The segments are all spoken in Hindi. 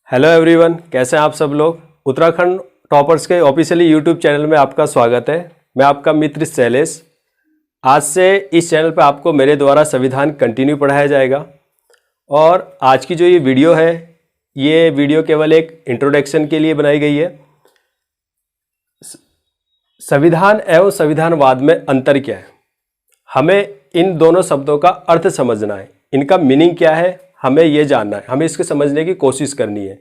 हेलो एवरीवन, कैसे हैं आप सब लोग। उत्तराखंड टॉपर्स के ऑफिशियली यूट्यूब चैनल में आपका स्वागत है। मैं आपका मित्र शैलेश। आज से इस चैनल पर आपको मेरे द्वारा संविधान कंटिन्यू पढ़ाया जाएगा और आज की जो ये वीडियो है, ये वीडियो केवल एक इंट्रोडक्शन के लिए बनाई गई है। संविधान एवं संविधानवाद में अंतर क्या है, हमें इन दोनों शब्दों का अर्थ समझना है, इनका मीनिंग क्या है हमें ये जानना है, हमें इसके समझने की कोशिश करनी है।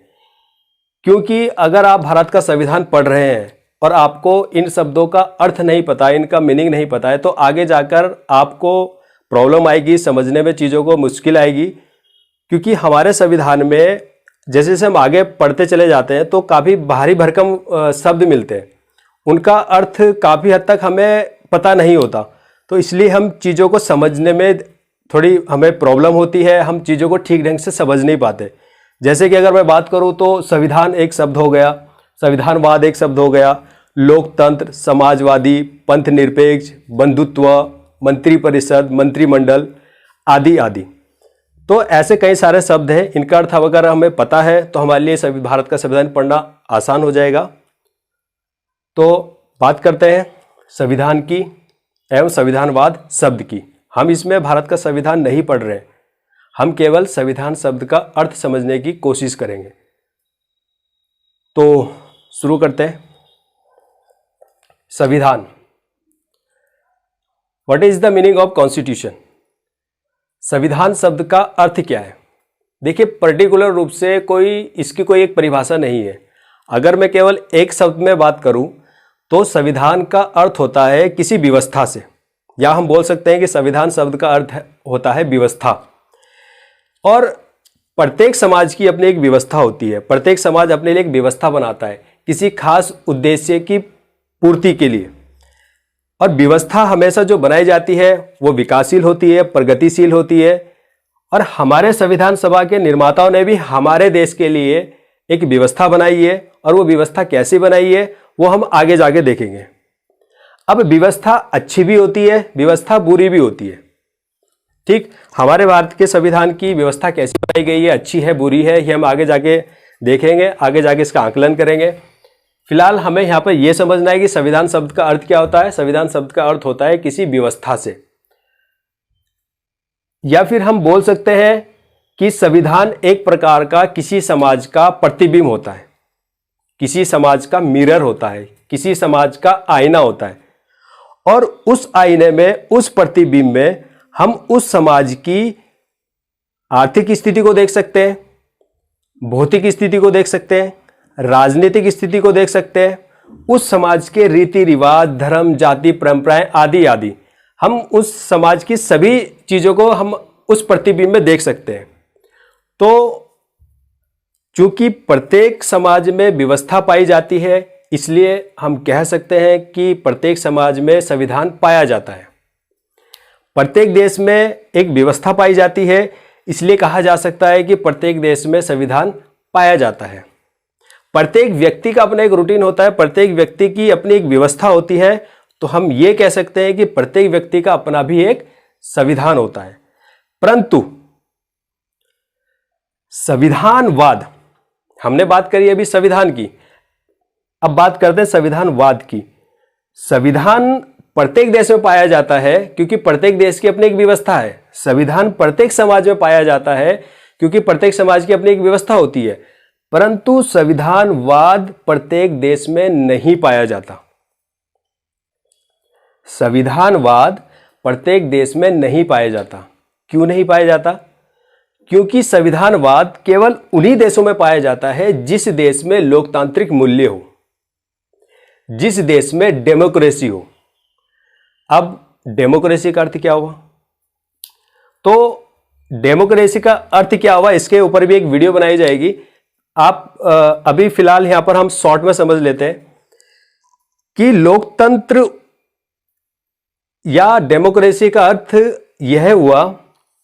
क्योंकि अगर आप भारत का संविधान पढ़ रहे हैं और आपको इन शब्दों का अर्थ नहीं पता, इनका मीनिंग नहीं पता है, तो आगे जाकर आपको प्रॉब्लम आएगी, समझने में चीज़ों को मुश्किल आएगी। क्योंकि हमारे संविधान में जैसे जैसे हम आगे पढ़ते चले जाते हैं तो काफ़ी भारी भरकम शब्द मिलते हैं, उनका अर्थ काफ़ी हद तक हमें पता नहीं होता। तो इसलिए हम चीज़ों को समझने में थोड़ी हमें प्रॉब्लम होती है, हम चीज़ों को ठीक ढंग से समझ नहीं पाते। जैसे कि अगर मैं बात करूं तो संविधान एक शब्द हो गया, संविधानवाद एक शब्द हो गया, लोकतंत्र, समाजवादी, पंथ निरपेक्ष, बंधुत्व, मंत्रिपरिषद, मंत्रिमंडल आदि आदि। तो ऐसे कई सारे शब्द हैं, इनका अर्थ अगर हमें पता है तो हमारे लिए भारत का संविधान पढ़ना आसान हो जाएगा। तो बात करते हैं संविधान की एवं संविधानवाद शब्द की। हम इसमें भारत का संविधान नहीं पढ़ रहे हैं, हम केवल संविधान शब्द का अर्थ समझने की कोशिश करेंगे। तो शुरू करते हैं। संविधान, what is the meaning of constitution. संविधान शब्द का अर्थ क्या है। देखिए, पर्टिकुलर रूप से इसकी कोई एक परिभाषा नहीं है। अगर मैं केवल एक शब्द में बात करूं तो संविधान का अर्थ होता है किसी व्यवस्था से, या हम बोल सकते हैं कि संविधान शब्द का अर्थ होता है व्यवस्था। और प्रत्येक समाज की अपनी एक व्यवस्था होती है, प्रत्येक समाज अपने लिए एक व्यवस्था बनाता है किसी खास उद्देश्य की पूर्ति के लिए। और व्यवस्था हमेशा जो बनाई जाती है वो विकासशील होती है, प्रगतिशील होती है। और हमारे संविधान सभा के निर्माताओं ने भी हमारे देश के लिए एक व्यवस्था बनाई है, और वो व्यवस्था कैसी बनाई है वो हम आगे जाके देखेंगे। अब व्यवस्था अच्छी भी होती है, व्यवस्था बुरी भी होती है। ठीक, हमारे भारत के संविधान की व्यवस्था कैसी बनाई गई है, अच्छी है बुरी है, ये हम आगे जाके देखेंगे, आगे जाके इसका आकलन करेंगे। फिलहाल हमें यहाँ पर यह समझना है कि संविधान शब्द का अर्थ क्या होता है। संविधान शब्द का अर्थ होता है किसी व्यवस्था से, या फिर हम बोल सकते हैं कि संविधान एक प्रकार का किसी समाज का प्रतिबिंब होता है, किसी समाज का मिरर होता है, किसी समाज का आईना होता है। और उस आईने में, उस प्रतिबिंब में हम उस समाज की आर्थिक स्थिति को देख सकते हैं, भौतिक स्थिति को देख सकते हैं, राजनीतिक स्थिति को देख सकते हैं, उस समाज के रीति रिवाज, धर्म, जाति, परंपराएं आदि आदि। हम उस समाज की सभी चीजों को हम उस प्रतिबिंब में देख सकते हैं। तो चूंकि प्रत्येक समाज में व्यवस्था पाई जाती है, इसलिए हम कह सकते हैं कि प्रत्येक समाज में संविधान पाया जाता है। प्रत्येक देश में एक व्यवस्था पाई जाती है, इसलिए कहा जा सकता है कि प्रत्येक देश में संविधान पाया जाता है। प्रत्येक व्यक्ति का अपना एक रूटीन होता है, प्रत्येक व्यक्ति की अपनी एक व्यवस्था होती है। तो हम ये कह सकते हैं कि प्रत्येक व्यक्ति का अपना भी एक संविधान होता है। परंतु संविधानवाद, हमने बात करी अभी संविधान की, अब बात करते हैं संविधानवाद की। संविधान प्रत्येक देश में पाया जाता है क्योंकि प्रत्येक देश की अपनी एक व्यवस्था है। संविधान प्रत्येक समाज में पाया जाता है क्योंकि प्रत्येक समाज की अपनी एक व्यवस्था होती है। परंतु संविधानवाद प्रत्येक देश में नहीं पाया जाता। संविधानवाद प्रत्येक देश में नहीं पाया जाता। क्यों नहीं पाया जाता? क्योंकि संविधानवाद केवल उन्हीं देशों में पाया जाता है जिस देश में लोकतांत्रिक मूल्य हो, जिस देश में डेमोक्रेसी हो। अब डेमोक्रेसी का अर्थ क्या हुआ? तो डेमोक्रेसी का अर्थ क्या हुआ, इसके ऊपर भी एक वीडियो बनाई जाएगी। आप अभी फिलहाल यहां पर हम शॉर्ट में समझ लेते हैं कि लोकतंत्र या डेमोक्रेसी का अर्थ यह हुआ,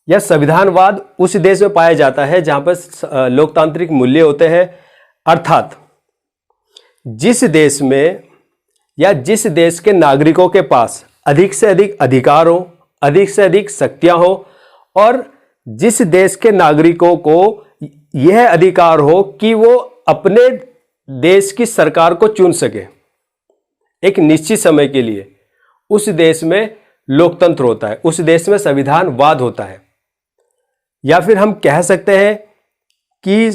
या संविधानवाद उस देश में पाया जाता है जहां पर लोकतांत्रिक मूल्य होते हैं। अर्थात जिस देश में या जिस देश के नागरिकों के पास अधिक से अधिक अधिकार हो, अधिक से अधिक शक्तियां हो, और जिस देश के नागरिकों को यह अधिकार हो कि वो अपने देश की सरकार को चुन सके एक निश्चित समय के लिए। उस देश में लोकतंत्र होता है, उस देश में संविधानवाद होता है। या फिर हम कह सकते हैं कि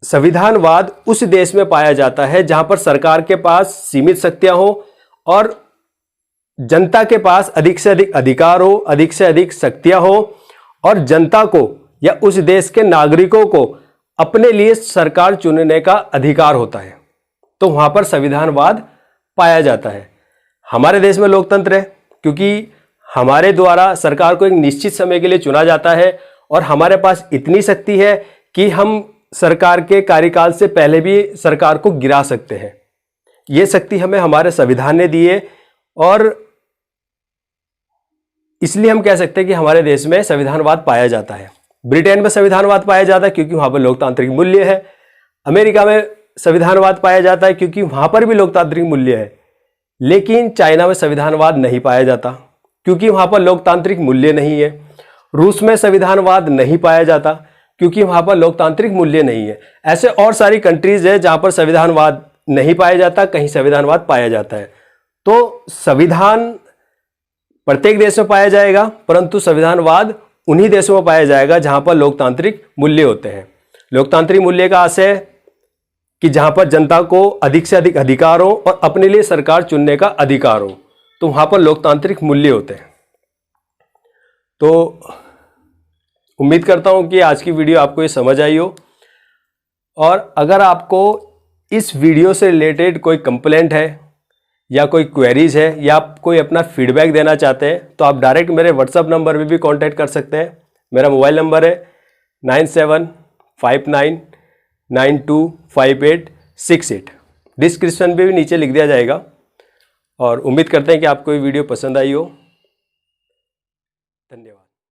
संविधानवाद उस देश में पाया जाता है जहां पर सरकार के पास सीमित शक्तियां हो और जनता के पास अधिक से अधिक अधिकार हो, अधिक से अधिक शक्तियां हो, और जनता को या उस देश के नागरिकों को अपने लिए सरकार चुनने का अधिकार होता है। तो वहां पर संविधानवाद पाया जाता है। हमारे देश में लोकतंत्र है क्योंकि हमारे द्वारा सरकार को एक निश्चित समय के लिए चुना जाता है और हमारे पास इतनी शक्ति है कि हम सरकार के कार्यकाल से पहले भी सरकार को गिरा सकते हैं। ये शक्ति हमें हमारे संविधान ने दी है और इसलिए हम कह सकते हैं कि हमारे देश में संविधानवाद पाया जाता है। ब्रिटेन में संविधानवाद पाया जाता है क्योंकि वहां पर लोकतांत्रिक मूल्य है। अमेरिका में संविधानवाद पाया जाता है क्योंकि वहां पर भी लोकतांत्रिक मूल्य है। लेकिन चाइना में संविधानवाद नहीं पाया जाता क्योंकि वहां पर लोकतांत्रिक मूल्य नहीं है। रूस में संविधानवाद नहीं पाया जाता क्योंकि वहां पर लोकतांत्रिक मूल्य नहीं है। ऐसे और सारी कंट्रीज है जहां पर संविधानवाद नहीं पाया जाता, कहीं संविधानवाद पाया जाता है। तो संविधान प्रत्येक देश में पाया जाएगा, परंतु संविधानवाद उन्हीं देशों में पाया जाएगा जहां पर लोकतांत्रिक मूल्य होते हैं। लोकतांत्रिक मूल्य का आशय कि जहां पर जनता को अधिक से अधिक अधिकार हो और अपने लिए सरकार चुनने का अधिकार हो, तो वहां पर लोकतांत्रिक मूल्य होते हैं। तो उम्मीद करता हूं कि आज की वीडियो आपको ये समझ आई हो, और अगर आपको इस वीडियो से रिलेटेड कोई कंप्लेंट है या कोई क्वेरीज है या आप कोई अपना फीडबैक देना चाहते हैं तो आप डायरेक्ट मेरे व्हाट्सएप नंबर पे भी कांटेक्ट कर सकते हैं। मेरा मोबाइल नंबर है 9759925868। डिस्क्रिप्शन पे भी नीचे लिख दिया जाएगा। और उम्मीद करते हैं कि आपको ये वीडियो पसंद आई हो। धन्यवाद।